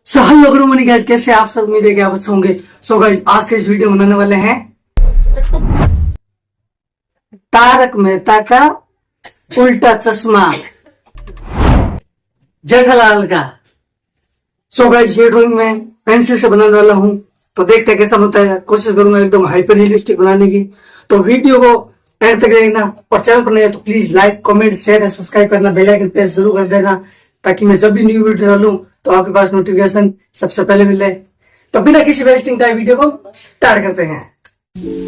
So hello good morning guys, कैसे आप सब? उम्मीद है कि आप अच्छे होंगे। सो गाइस, आज के इस वीडियो में बनाने वाले हैं तारक मेहता का उल्टा चश्मा, जेठालाल का। सो गाइस, ये ड्राइंग मैं पेंसिल से बनाने वाला हूं, तो देखते हैं कैसा बनता है। कोशिश करूंगा एकदम हाइपर रियलिस्टिक बनाने की। तो वीडियो को एंड तक देखना, और चैनल पर नए हैं तो प्लीज लाइक, कमेंट, शेयर और सब्सक्राइब करना, बेल आइकन प्रेस जरूर कर देना, ताकि मैं जब भी न्यू वीडियो डालूं तो आपके पास नोटिफिकेशन सबसे पहले मिले। तो बिना किसी वेस्टिंग टाइम वीडियो को स्टार्ट करते हैं।